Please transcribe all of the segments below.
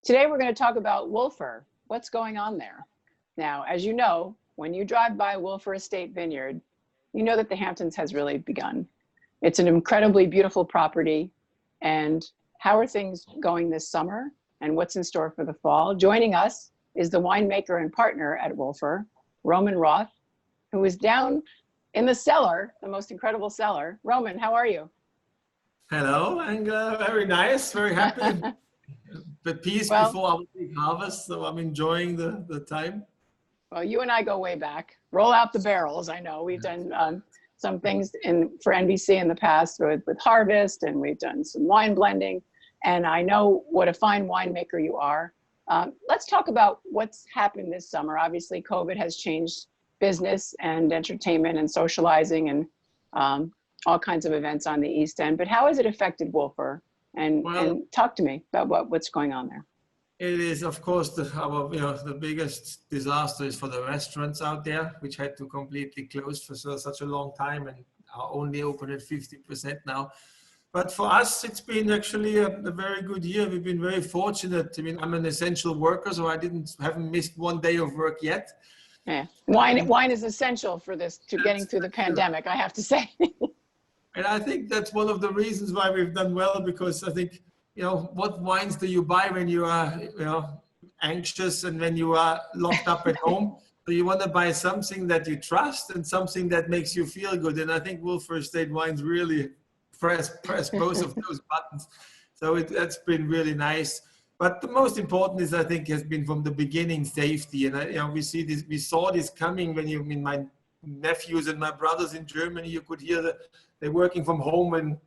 Today we're going to talk about Wolfer. What's going on there? Now, as you know, when you drive by Wolfer Estate Vineyard, you know that the Hamptons has really begun. It's an incredibly beautiful property. And how are things going this summer and what's in store for the fall? Joining us is the winemaker and partner at Wolfer, Roth, who is down in the cellar, the most incredible cellar. Roman, how are you? Hello, Angela. Very nice, very happy. The peace before our big harvest, so I'm enjoying the time. Well, you and I go way back. Roll out the barrels. I know we've done some things for NBC in the past with Harvest, and we've done some wine blending. And I know what a fine winemaker you are. Let's talk about what's happened this summer. Obviously, COVID has changed business and entertainment and socializing and all kinds of events on the East End. But how has it affected Wolfer? And talk to me about what's going on there. It is, of course, the biggest disaster is for the restaurants out there, which had to completely close for such a long time and are only open at 50% now. But for us, it's been actually a very good year. We've been very fortunate. I mean, I'm an essential worker, so I haven't missed one day of work yet. Yeah, wine is essential for getting through the pandemic, I have to say. And I think that's one of the reasons why we've done well, because I think, what wines do you buy when you are, anxious and when you are locked up at home? So you want to buy something that you trust and something that makes you feel good. And I think Wolfer Estate Wines really press both of those buttons. So that's been really nice. But the most important is, I think, has been from the beginning, safety. And we saw this coming when my nephews and my brothers in Germany, you could hear that they're working from home,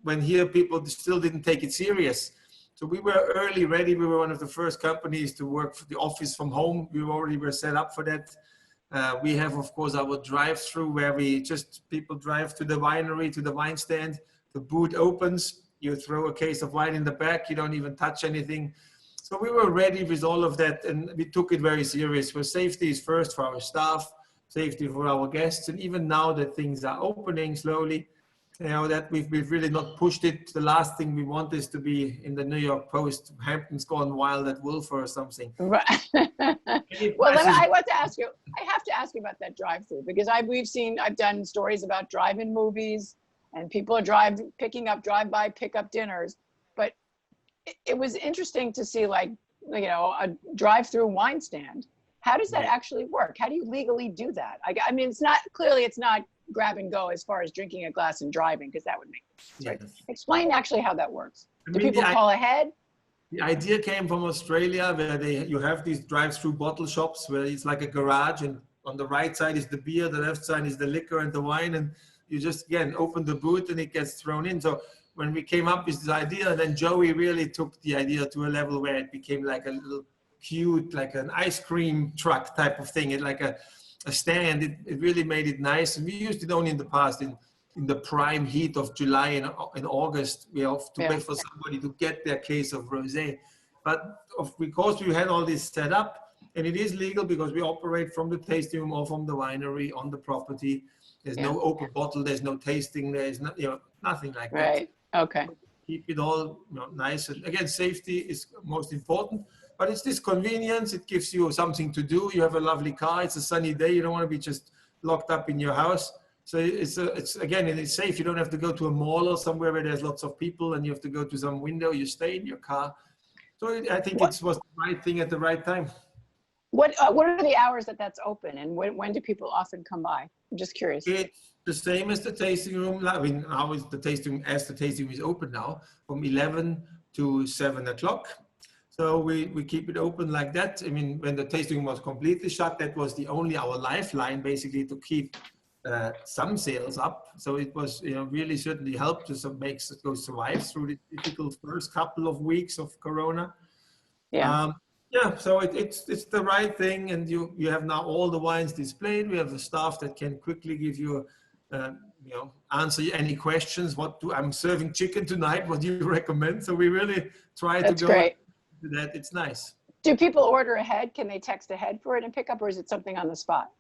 when here people still didn't take it serious. So we were early ready. We were one of the first companies to work for the office from home. We already were set up for that. We have, of course, our drive-through where people drive to the winery, to the wine stand. The booth opens, you throw a case of wine in the back, you don't even touch anything. So we were ready with all of that, and we took it very serious. Where safety is first for our staff, safety for our guests, and even now that things are opening slowly, that we've really not pushed it. The last thing we want is to be in the New York Post, Hamptons gone wild at Wolfer or something. Right. Well, I have to ask you about that drive-through, because I've done stories about drive-in movies, and people are picking up drive-by pickup dinners. But it was interesting to see, a drive-through wine stand. How does that actually work? How do you legally do that? I mean, it's not grab and go as far as drinking a glass and driving, because that would make sense, right? Yes. Explain actually how that works. Do people call ahead? The idea came from Australia, where you have these drive-through bottle shops where it's like a garage, and on the right side is the beer, the left side is the liquor and the wine, and you just, again, open the booth and it gets thrown in. So when we came up with this idea, then Joey really took the idea to a level where it became like a little cute, like an ice cream truck type of thing. It like a stand. It really made it nice. And we used it only in the past, in the prime heat of July and in August. We have to wait for somebody to get their case of rosé. But because we had all this set up, and it is legal because we operate from the tasting room or from the winery on the property. There's no open bottle. There's no tasting. There's nothing like that. Right. Okay. Keep it all nice. And again, safety is most important. But it's this convenience. It gives you something to do. You have a lovely car. It's a sunny day. You don't want to be just locked up in your house. So it's safe. You don't have to go to a mall or somewhere where there's lots of people and you have to go to some window. You stay in your car. So I think it was the right thing at the right time. What are the hours that's open, and when do people often come by? I'm just curious. It's the same as the tasting room. I mean, how is the tasting room is open now, from 11 to 7 o'clock. So we keep it open like that. I mean, when the tasting room was completely shut, that was our lifeline, basically, to keep some sales up. So it was, really certainly helped to make us go survive through the difficult first couple of weeks of Corona. Yeah. So it's the right thing, and you have now all the wines displayed. We have the staff that can quickly give you, answer any questions. I'm serving chicken tonight. What do you recommend? So we really try to go. Great. That. It's nice. Do people order ahead? Can they text ahead for it and pick up, or is it something on the spot?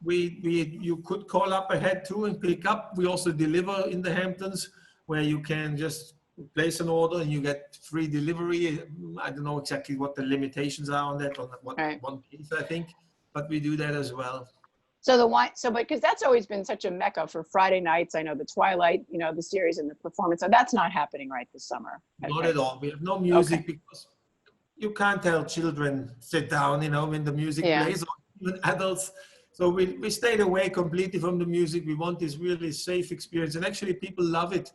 You could call up ahead too and pick up. We also deliver in the Hamptons, where you can just place an order and you get free delivery. I don't know exactly what the limitations are on that, on what one piece, I think, but we do that as well. So the wine, so because that's always been such a mecca for Friday nights. I know the Twilight, you know, the series and the performance. So that's not happening right this summer. Not at all. We have no music because you can't tell children sit down, you know, when the music plays, or even adults. So we stayed away completely from the music. We want this really safe experience, and actually people love it.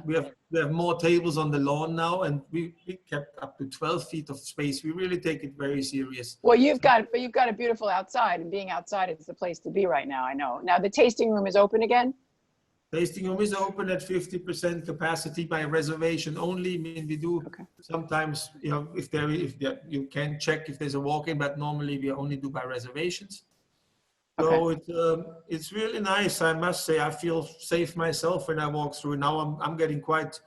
We have more tables on the lawn now, and we kept up to 12 feet of space. We really take it very serious. Well, you've got a beautiful outside, and being outside is the place to be right now. I know. Now the tasting room is open again. Tasting room is open at 50% capacity by reservation only. I mean, we do sometimes, you know, if you can check if there's a walk-in, but normally we only do by reservations. So it's really nice. I must say, I feel safe myself when I walk through. Now I'm getting quite,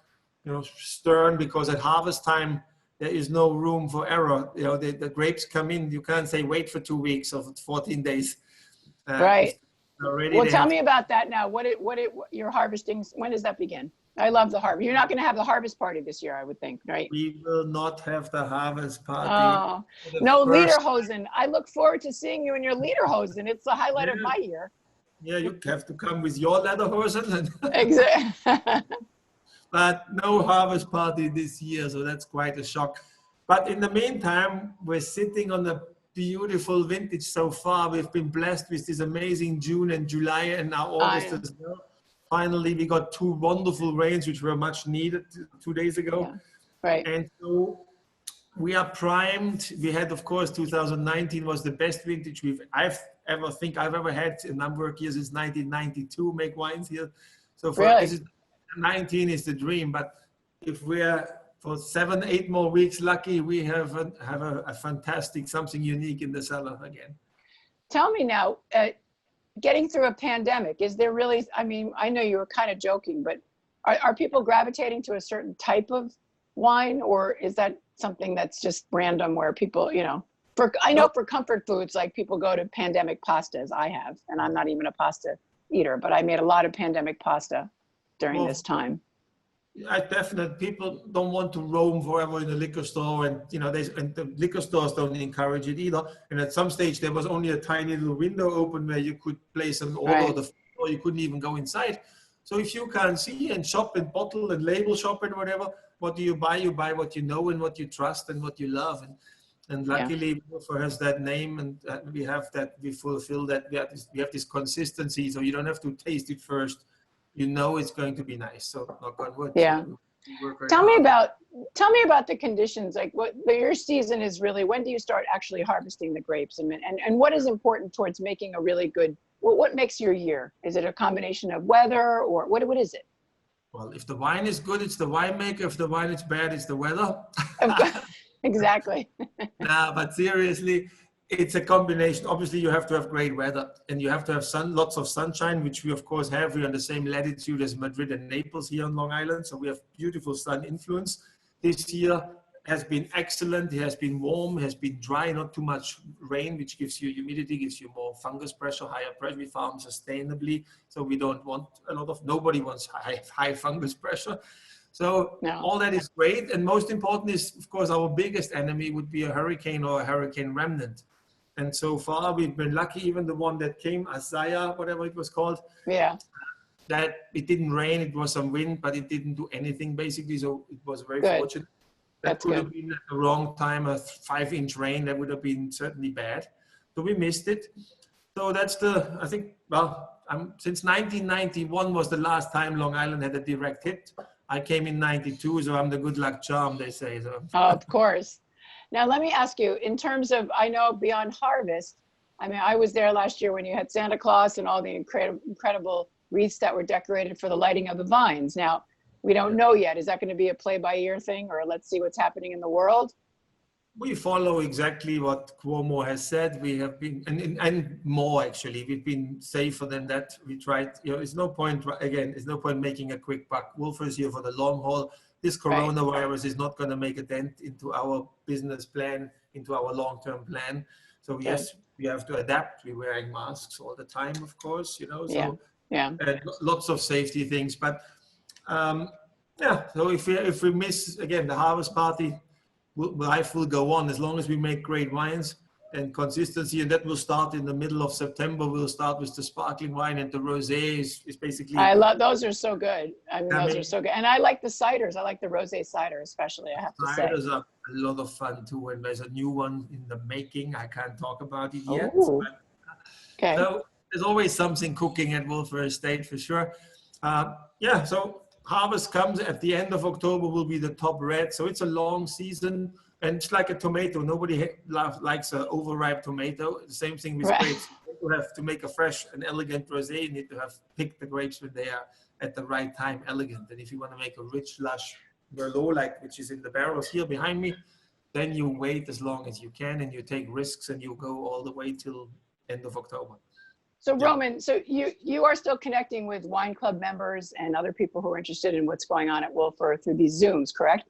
you know, stern, because at harvest time there is no room for error. You know, the grapes come in. You can't say wait for 2 weeks or 14 days. Right. Well, tell me about that now. What you're harvesting? When does that begin? I love the harvest. You're not going to have the harvest party this year, I would think, right? We will not have the harvest party. Oh, no lederhosen. I look forward to seeing you in your lederhosen. It's the highlight of my year. Yeah, you have to come with your lederhosen. Exactly. But no harvest party this year, so that's quite a shock. But in the meantime, we're sitting on a beautiful vintage so far. We've been blessed with this amazing June and July, and now August as well. Finally, we got 2 wonderful rains, which were much needed 2 days ago. Yeah. Right. And so we are primed. We had, of course, 2019 was the best vintage I've ever had. A number of years since 1992 make wines here. So for us, 19 is the dream. But if we're for 7-8 more weeks lucky, we have a fantastic something unique in the cellar again. Tell me now. Getting through a pandemic, is there really, I mean, I know you were kind of joking, but are people gravitating to a certain type of wine, or is that something that's just random where people, you know, I know for comfort foods, like people go to pandemic pastas, I have, and I'm not even a pasta eater, but I made a lot of pandemic pasta during this time. I definitely, people don't want to roam forever in the liquor store, and you know, and the liquor stores don't encourage it either. And at some stage, there was only a tiny little window open where you could place an order, or you couldn't even go inside. So if you can see and shop and bottle and label shop and whatever, what do you buy? You buy what you know and what you trust and what you love. And luckily, Wolfer has that name, and we have that. We fulfill that. We have this consistency, so you don't have to taste it first. You know it's going to be nice. So knock on wood. Yeah. Tell me about the conditions. Like your season is really, when do you start actually harvesting the grapes, and what is important towards making a really good, what makes your year? Is it a combination of weather, or what is it? Well, if the wine is good, it's the winemaker. If the wine is bad, it's the weather. Exactly. Nah, but seriously, it's a combination. Obviously, you have to have great weather, and you have to have lots of sunshine, which we of course have. We're on the same latitude as Madrid and Naples here on Long Island, so we have beautiful sun influence. This year has been excellent. It has been warm, has been dry, not too much rain, which gives you humidity, gives you more fungus pressure, higher pressure. We farm sustainably, so we don't want nobody wants high fungus pressure. So all that is great, and most important is, of course, our biggest enemy would be a hurricane or a hurricane remnant. And so far, we've been lucky. Even the one that came, Isaiah, whatever it was called, that it didn't rain. It was some wind, but it didn't do anything basically. So it was very fortunate. That could have been at the wrong time, a 5-inch rain. That would have been certainly bad. So we missed it. So that's I think, since 1991 was the last time Long Island had a direct hit. I came in 92, so I'm the good luck charm, they say. So. Oh, of course. Now, let me ask you, in terms of, I know beyond harvest, I mean, I was there last year when you had Santa Claus and all the incredible wreaths that were decorated for the lighting of the vines. Now, we don't know yet. Is that going to be a play-by-ear thing, or let's see what's happening in the world? We follow exactly what Cuomo has said. We have been, and more actually, we've been safer than that. We tried, it's no point, it's no point making a quick buck. Wolfer is here for the long haul. This coronavirus is not going to make a dent into our business plan, into our long-term plan. So yes, we have to adapt. We're wearing masks all the time, of course, so and lots of safety things. But Yeah, so if we miss again the harvest party, life will go on as long as we make great wines and consistency, and that will start in the middle of September. We'll start with the sparkling wine, and the rosé is basically. I love those are so good. I mean, I those mean, are so good, and I like the ciders. I like the rosé cider especially. I have to say. ciders are a lot of fun too, and there's a new one in the making. I can't talk about it yet. Oh, But, okay. so there's always something cooking at Wolfer Estate for sure. Yeah, so harvest comes at the end of October, will be the top red. So it's a long season, and it's like a tomato. Nobody likes an overripe tomato. The same thing with Right. grapes. You have to make a fresh and elegant rosé. You need to have picked the grapes when they are at the right time, elegant. And if you want to make a rich, lush Merlot, like which is in the barrels here behind me, then you wait as long as you can, and you take risks, and you go all the way till end of October. So Roman, so you are still connecting with wine club members and other people who are interested in what's going on at Wolfer through these Zooms, correct?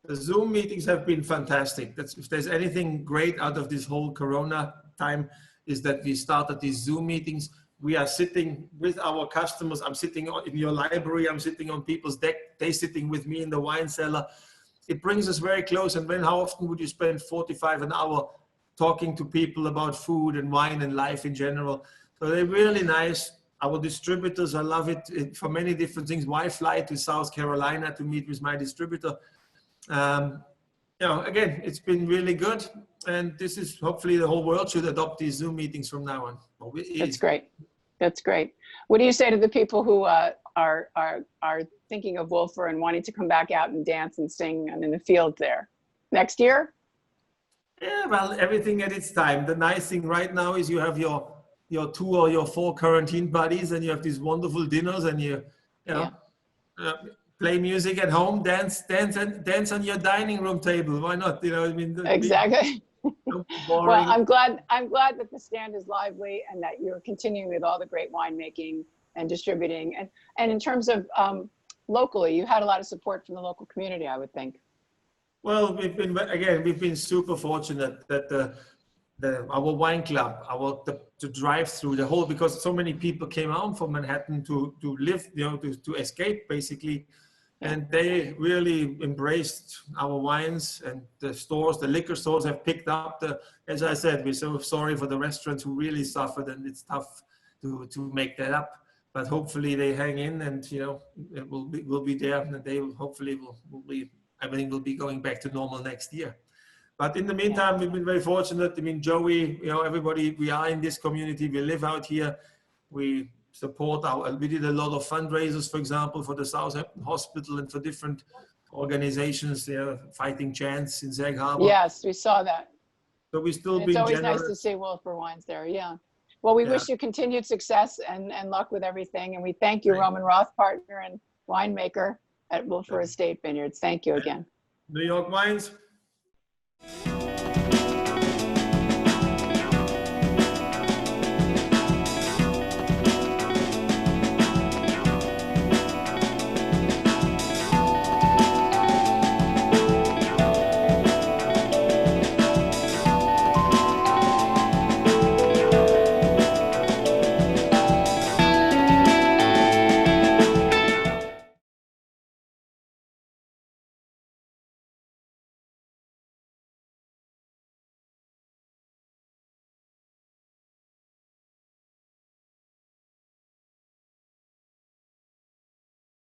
The Zoom meetings have been fantastic. That's, if there's anything great out of this whole Corona time, is that we started these Zoom meetings. We are sitting with our customers. I'm sitting in your library. I'm sitting on people's deck. They're sitting with me in the wine cellar. It brings us very close. And how often would you spend 45 an hour talking to people about food and wine and life in general? So they're really nice. Our distributors, I love it for many different things. Why fly to South Carolina to meet with my distributor? You know, again, it's been really good. And this is hopefully the whole world should adopt these Zoom meetings from now on. That's great. That's great. What do you say to the people who are thinking of Wolfer and wanting to come back out and dance and sing and in the field there next year? Yeah, well, everything at its time. The nice thing right now is you have your 2 or your 4 quarantine buddies, and you have these wonderful dinners, and you know, play music at home, dance on your dining room table. Why not? You know, I mean, Exactly. Well, I'm glad that the stand is lively and that you're continuing with all the great winemaking and distributing. And in terms of locally, you had a lot of support from the local community, I would think. Well, we've been super fortunate that our wine club, the DriveThru, the whole, because so many people came out from Manhattan to live, you know, to escape basically. And they really embraced our wines, and the stores, the liquor stores have picked up as I said, we're so sorry for the restaurants who really suffered, and it's tough to make that up. But hopefully they hang in, and, you know, it will be there, and they hopefully everything will be going back to normal next year. But in the meantime, we've been very fortunate. I mean, Joey, you know, everybody, we are in this community. We live out here. We support we did a lot of fundraisers, for example, for the Southampton Hospital and for different organizations, Fighting Chance in Sag Harbor. Yes, we saw that. So we still It's always nice to see Wolfer wines there. Yeah. Well, we wish you continued success and luck with everything. And we thank you, Roman Roth, partner and winemaker at Wolfer Estate Vineyards. Thank you again. New York Wines.